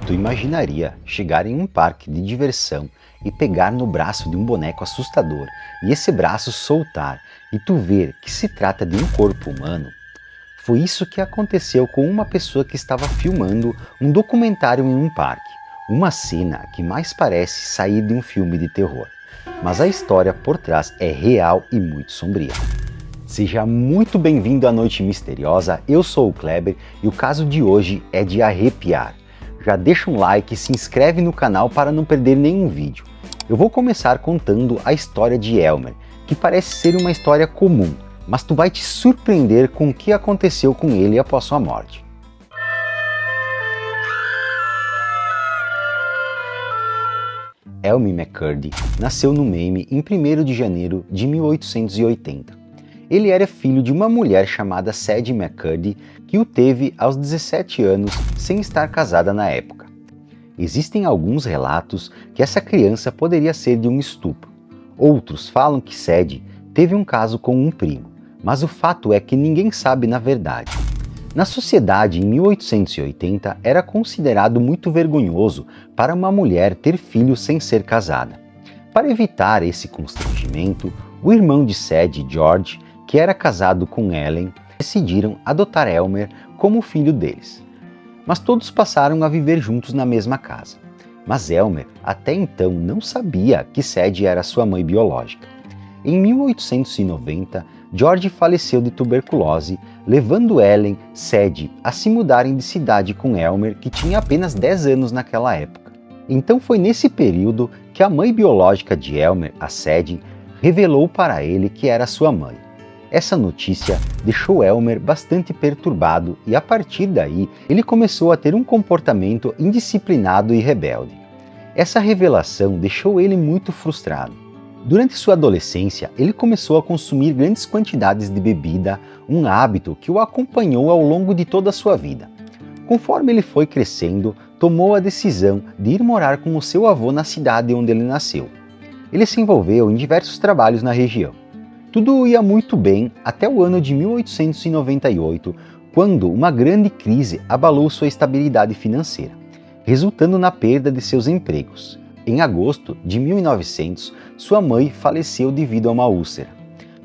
tu imaginaria chegar em um parque de diversão e pegar no braço de um boneco assustador e esse braço soltar e tu ver que se trata de um corpo humano? Foi isso que aconteceu com uma pessoa que estava filmando um documentário em um parque. Uma cena que mais parece sair de um filme de terror. Mas a história por trás é real e muito sombria. Seja muito bem-vindo à Noite Misteriosa, eu sou o Kleber e o caso de hoje é de arrepiar. Já deixa um like e se inscreve no canal para não perder nenhum vídeo. Eu vou começar contando a história de Elmer, que parece ser uma história comum, mas tu vai te surpreender com o que aconteceu com ele após sua morte. Elmer McCurdy nasceu no Maine em 1º de janeiro de 1880. Ele era filho de uma mulher chamada Sadie McCurdy, que o teve aos 17 anos sem estar casada na época. Existem alguns relatos que essa criança poderia ser de um estupro. Outros falam que Sadie teve um caso com um primo, mas o fato é que ninguém sabe na verdade. Na sociedade, em 1880, era considerado muito vergonhoso para uma mulher ter filhos sem ser casada. Para evitar esse constrangimento, o irmão de Sadie, George, que era casado com Ellen, decidiram adotar Elmer como filho deles. Mas todos passaram a viver juntos na mesma casa. Mas Elmer até então não sabia que Sadie era sua mãe biológica. Em 1890, George faleceu de tuberculose, levando Ellen e Sadie a se mudarem de cidade com Elmer, que tinha apenas 10 anos naquela época. Então foi nesse período que a mãe biológica de Elmer, a Sadie, revelou para ele que era sua mãe. Essa notícia deixou Elmer bastante perturbado e a partir daí ele começou a ter um comportamento indisciplinado e rebelde. Essa revelação deixou ele muito frustrado. Durante sua adolescência, ele começou a consumir grandes quantidades de bebida, um hábito que o acompanhou ao longo de toda a sua vida. Conforme ele foi crescendo, tomou a decisão de ir morar com o seu avô na cidade onde ele nasceu. Ele se envolveu em diversos trabalhos na região. Tudo ia muito bem até o ano de 1898, quando uma grande crise abalou sua estabilidade financeira, resultando na perda de seus empregos. Em agosto de 1900, sua mãe faleceu devido a uma úlcera.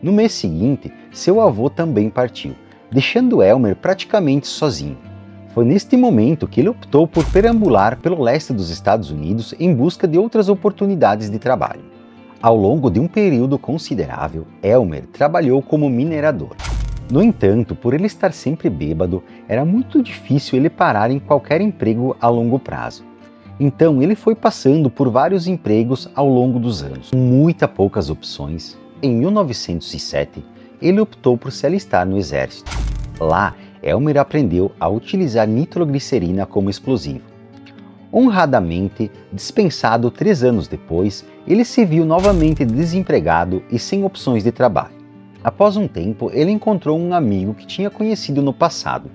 No mês seguinte, seu avô também partiu, deixando Elmer praticamente sozinho. Foi neste momento que ele optou por perambular pelo leste dos Estados Unidos em busca de outras oportunidades de trabalho. Ao longo de um período considerável, Elmer trabalhou como minerador. No entanto, por ele estar sempre bêbado, era muito difícil ele parar em qualquer emprego a longo prazo. Então ele foi passando por vários empregos ao longo dos anos, com muitas poucas opções. Em 1907, ele optou por se alistar no exército. Lá, Elmer aprendeu a utilizar nitroglicerina como explosivo. Honradamente, dispensado 3 anos depois, ele se viu novamente desempregado e sem opções de trabalho. Após um tempo, ele encontrou um amigo que tinha conhecido no passado.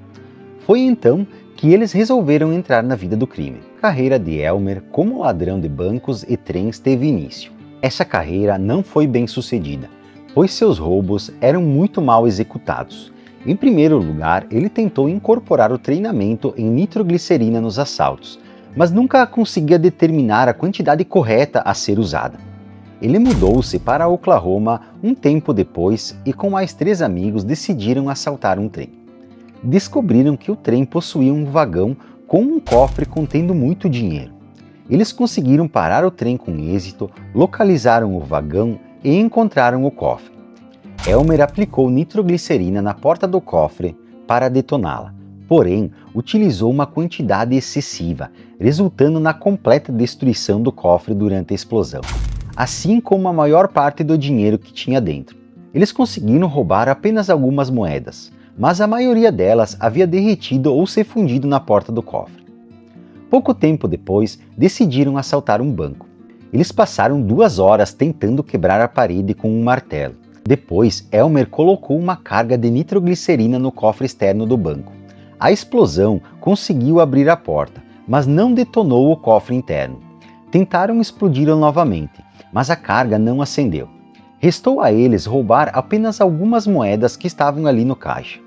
Foi então que eles resolveram entrar na vida do crime. A carreira de Elmer como ladrão de bancos e trens teve início. Essa carreira não foi bem sucedida, pois seus roubos eram muito mal executados. Em primeiro lugar, ele tentou incorporar o treinamento em nitroglicerina nos assaltos, mas nunca conseguia determinar a quantidade correta a ser usada. Ele mudou-se para Oklahoma um tempo depois e com mais 3 amigos decidiram assaltar um trem. Descobriram que o trem possuía um vagão com um cofre contendo muito dinheiro. Eles conseguiram parar o trem com êxito, localizaram o vagão e encontraram o cofre. Elmer aplicou nitroglicerina na porta do cofre para detoná-la. Porém, utilizou uma quantidade excessiva, resultando na completa destruição do cofre durante a explosão, assim como a maior parte do dinheiro que tinha dentro. Eles conseguiram roubar apenas algumas moedas, mas a maioria delas havia derretido ou se fundido na porta do cofre. Pouco tempo depois, decidiram assaltar um banco. Eles passaram 2 horas tentando quebrar a parede com um martelo. Depois, Elmer colocou uma carga de nitroglicerina no cofre externo do banco. A explosão conseguiu abrir a porta, mas não detonou o cofre interno. Tentaram explodir-o novamente, mas a carga não acendeu. Restou a eles roubar apenas algumas moedas que estavam ali no caixa.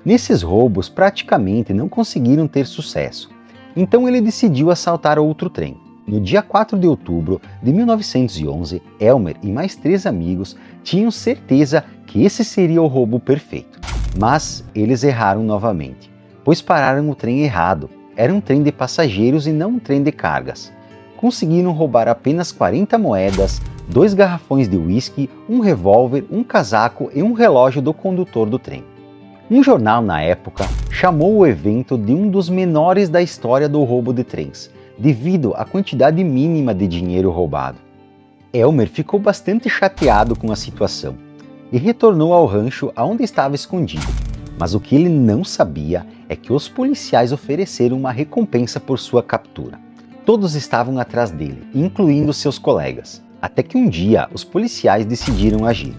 Nesses roubos praticamente não conseguiram ter sucesso. Então ele decidiu assaltar outro trem. No dia 4 de outubro de 1911, Elmer e mais 3 amigos tinham certeza que esse seria o roubo perfeito. Mas eles erraram novamente, pois pararam o trem errado. Era um trem de passageiros e não um trem de cargas. Conseguiram roubar apenas 40 moedas, 2 garrafões de uísque, um revólver, um casaco e um relógio do condutor do trem. Um jornal na época chamou o evento de um dos menores da história do roubo de trens, devido à quantidade mínima de dinheiro roubado. Elmer ficou bastante chateado com a situação e retornou ao rancho onde estava escondido. Mas o que ele não sabia é que os policiais ofereceram uma recompensa por sua captura. Todos estavam atrás dele, incluindo seus colegas, até que um dia os policiais decidiram agir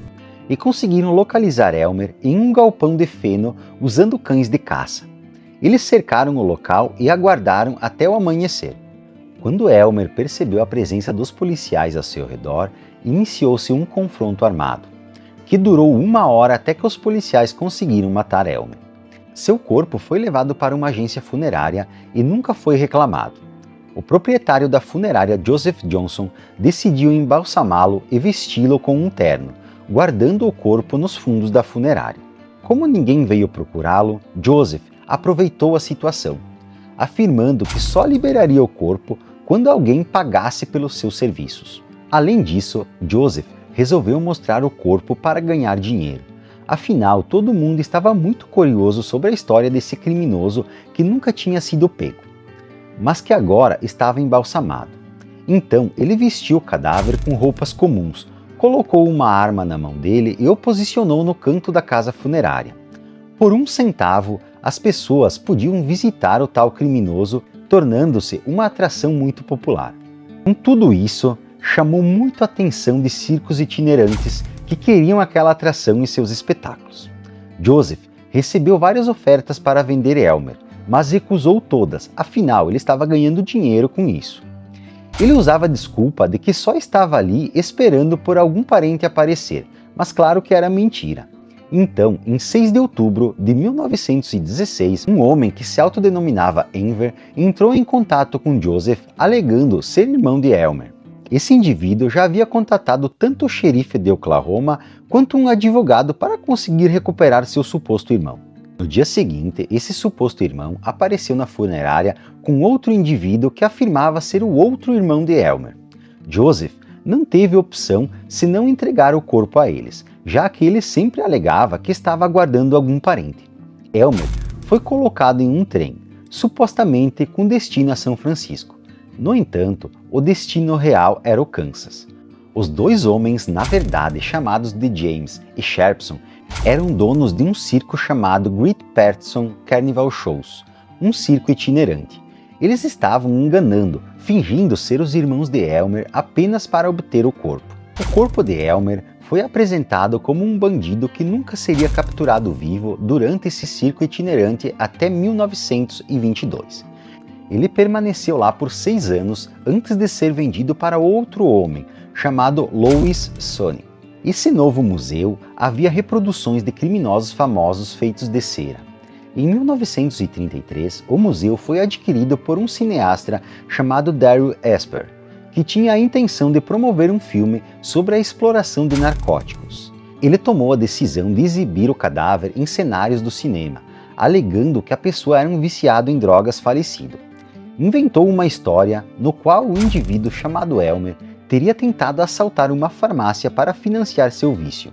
e conseguiram localizar Elmer em um galpão de feno usando cães de caça. Eles cercaram o local e aguardaram até o amanhecer. Quando Elmer percebeu a presença dos policiais ao seu redor, iniciou-se um confronto armado, que durou 1 hora até que os policiais conseguiram matar Elmer. Seu corpo foi levado para uma agência funerária e nunca foi reclamado. O proprietário da funerária, Joseph Johnson, decidiu embalsamá-lo e vesti-lo com um terno, guardando o corpo nos fundos da funerária. Como ninguém veio procurá-lo, Joseph aproveitou a situação, afirmando que só liberaria o corpo quando alguém pagasse pelos seus serviços. Além disso, Joseph resolveu mostrar o corpo para ganhar dinheiro. Afinal, todo mundo estava muito curioso sobre a história desse criminoso que nunca tinha sido pego, mas que agora estava embalsamado. Então, ele vestiu o cadáver com roupas comuns, colocou uma arma na mão dele e o posicionou no canto da casa funerária. Por 1 centavo, as pessoas podiam visitar o tal criminoso, tornando-se uma atração muito popular. Com tudo isso, chamou muito a atenção de circos itinerantes que queriam aquela atração em seus espetáculos. Joseph recebeu várias ofertas para vender Elmer, mas recusou todas, afinal ele estava ganhando dinheiro com isso. Ele usava a desculpa de que só estava ali esperando por algum parente aparecer, mas claro que era mentira. Então, em 6 de outubro de 1916, um homem que se autodenominava Enver entrou em contato com Joseph, alegando ser irmão de Elmer. Esse indivíduo já havia contatado tanto o xerife de Oklahoma quanto um advogado para conseguir recuperar seu suposto irmão. No dia seguinte, esse suposto irmão apareceu na funerária com outro indivíduo que afirmava ser o outro irmão de Elmer. Joseph não teve opção senão entregar o corpo a eles, já que ele sempre alegava que estava aguardando algum parente. Elmer foi colocado em um trem, supostamente com destino a São Francisco. No entanto, o destino real era o Kansas. Os 2 homens, na verdade chamados de James e Sharpson, eram donos de um circo chamado Great Patterson Carnival Shows, um circo itinerante. Eles estavam enganando, fingindo ser os irmãos de Elmer apenas para obter o corpo. O corpo de Elmer foi apresentado como um bandido que nunca seria capturado vivo durante esse circo itinerante até 1922. Ele permaneceu lá por 6 anos antes de ser vendido para outro homem, chamado Louis Sonney. Esse novo museu havia reproduções de criminosos famosos feitos de cera. Em 1933, o museu foi adquirido por um cineasta chamado Daryl Esper, que tinha a intenção de promover um filme sobre a exploração de narcóticos. Ele tomou a decisão de exibir o cadáver em cenários do cinema, alegando que a pessoa era um viciado em drogas falecido. Inventou uma história no qual o indivíduo chamado Elmer teria tentado assaltar uma farmácia para financiar seu vício.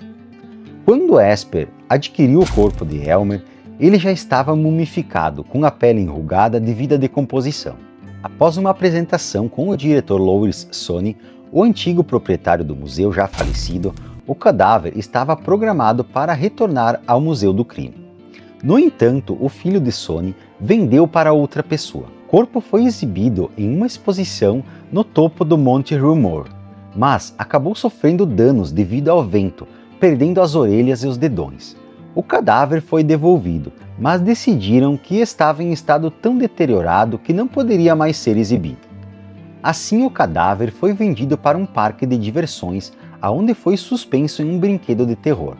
Quando Esper adquiriu o corpo de Elmer, ele já estava mumificado, com a pele enrugada devido à decomposição. Após uma apresentação com o diretor Louis Sonney, o antigo proprietário do museu já falecido, o cadáver estava programado para retornar ao Museu do Crime. No entanto, o filho de Sonney vendeu para outra pessoa. O corpo foi exibido em uma exposição no topo do Monte Rumor, mas acabou sofrendo danos devido ao vento, perdendo as orelhas e os dedões. O cadáver foi devolvido, mas decidiram que estava em estado tão deteriorado que não poderia mais ser exibido. Assim, o cadáver foi vendido para um parque de diversões, aonde foi suspenso em um brinquedo de terror.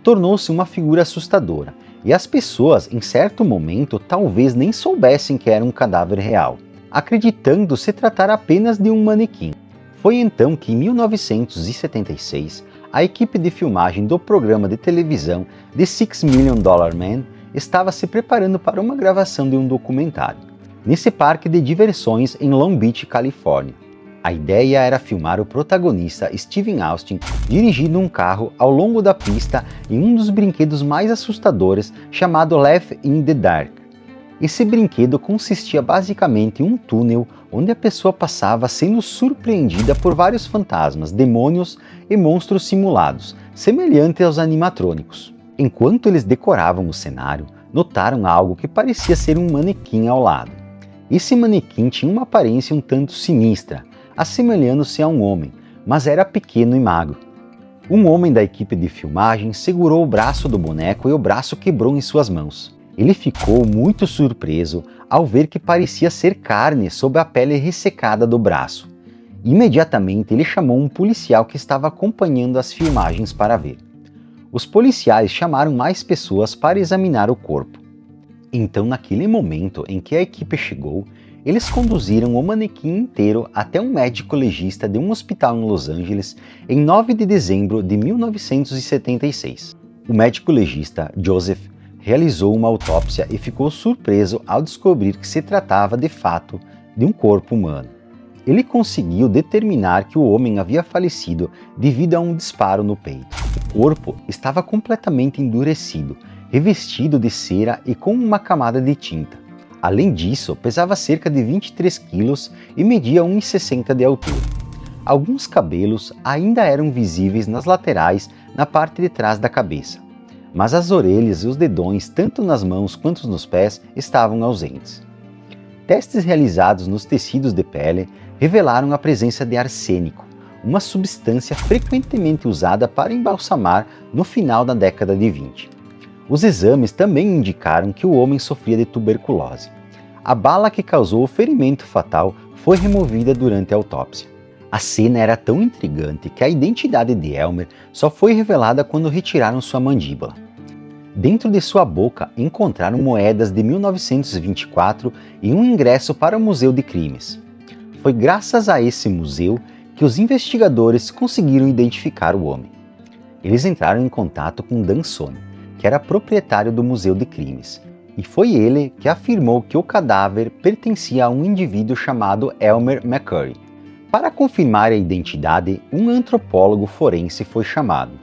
Tornou-se uma figura assustadora, E as pessoas, em certo momento, talvez nem soubessem que era um cadáver real, acreditando se tratar apenas de um manequim. Foi então que, em 1976, a equipe de filmagem do programa de televisão The $6 Million Man estava se preparando para uma gravação de um documentário, nesse parque de diversões em Long Beach, Califórnia. A ideia era filmar o protagonista Steven Austin dirigindo um carro ao longo da pista em um dos brinquedos mais assustadores chamado Laugh in the Dark. Esse brinquedo consistia basicamente em um túnel onde a pessoa passava sendo surpreendida por vários fantasmas, demônios e monstros simulados, semelhantes aos animatrônicos. Enquanto eles decoravam o cenário, notaram algo que parecia ser um manequim ao lado. Esse manequim tinha uma aparência um tanto sinistra, assemelhando-se a um homem, mas era pequeno e magro. Um homem da equipe de filmagem segurou o braço do boneco e o braço quebrou em suas mãos. Ele ficou muito surpreso ao ver que parecia ser carne sob a pele ressecada do braço. Imediatamente ele chamou um policial que estava acompanhando as filmagens para ver. Os policiais chamaram mais pessoas para examinar o corpo. Então, naquele momento em que a equipe chegou, eles conduziram o manequim inteiro até um médico legista de um hospital em Los Angeles em 9 de dezembro de 1976. O médico legista, Joseph, realizou uma autópsia e ficou surpreso ao descobrir que se tratava de fato de um corpo humano. Ele conseguiu determinar que o homem havia falecido devido a um disparo no peito. O corpo estava completamente endurecido, revestido de cera e com uma camada de tinta. Além disso, pesava cerca de 23 quilos e media 1,60 de altura. Alguns cabelos ainda eram visíveis nas laterais, na parte de trás da cabeça, mas as orelhas e os dedões, tanto nas mãos quanto nos pés, estavam ausentes. Testes realizados nos tecidos de pele revelaram a presença de arsênico, uma substância frequentemente usada para embalsamar no final da década de 20. Os exames também indicaram que o homem sofria de tuberculose. A bala que causou o ferimento fatal foi removida durante a autópsia. A cena era tão intrigante que a identidade de Elmer só foi revelada quando retiraram sua mandíbula. Dentro de sua boca encontraram moedas de 1924 e um ingresso para o Museu de Crimes. Foi graças a esse museu que os investigadores conseguiram identificar o homem. Eles entraram em contato com Dan Sony, que era proprietário do Museu de Crimes, e foi ele que afirmou que o cadáver pertencia a um indivíduo chamado Elmer McCurry. Para confirmar a identidade, um antropólogo forense foi chamado.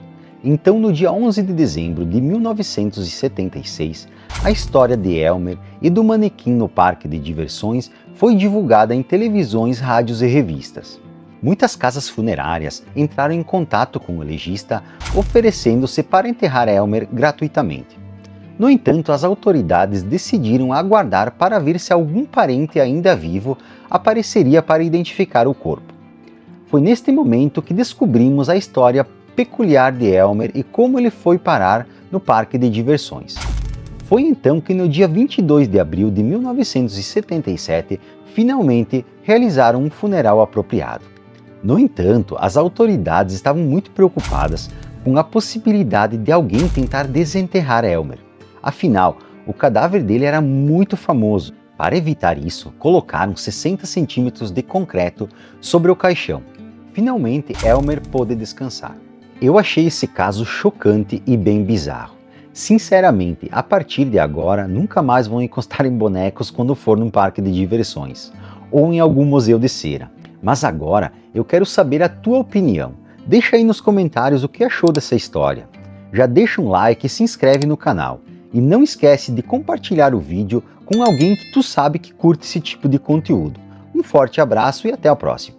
Então, no dia 11 de dezembro de 1976, a história de Elmer e do manequim no parque de diversões foi divulgada em televisões, rádios e revistas. Muitas casas funerárias entraram em contato com o legista, oferecendo-se para enterrar Elmer gratuitamente. No entanto, as autoridades decidiram aguardar para ver se algum parente ainda vivo apareceria para identificar o corpo. Foi neste momento que descobrimos a história peculiar de Elmer e como ele foi parar no parque de diversões. Foi então que no dia 22 de abril de 1977, finalmente realizaram um funeral apropriado. No entanto, as autoridades estavam muito preocupadas com a possibilidade de alguém tentar desenterrar Elmer. Afinal, o cadáver dele era muito famoso. Para evitar isso, colocaram 60 centímetros de concreto sobre o caixão. Finalmente, Elmer pôde descansar. Eu achei esse caso chocante e bem bizarro. Sinceramente, a partir de agora, nunca mais vou encostar em bonecos quando for num parque de diversões ou em algum museu de cera. Mas agora, eu quero saber a tua opinião. Deixa aí nos comentários o que achou dessa história. Já deixa um like e se inscreve no canal. E não esquece de compartilhar o vídeo com alguém que tu sabe que curte esse tipo de conteúdo. Um forte abraço e até a próxima.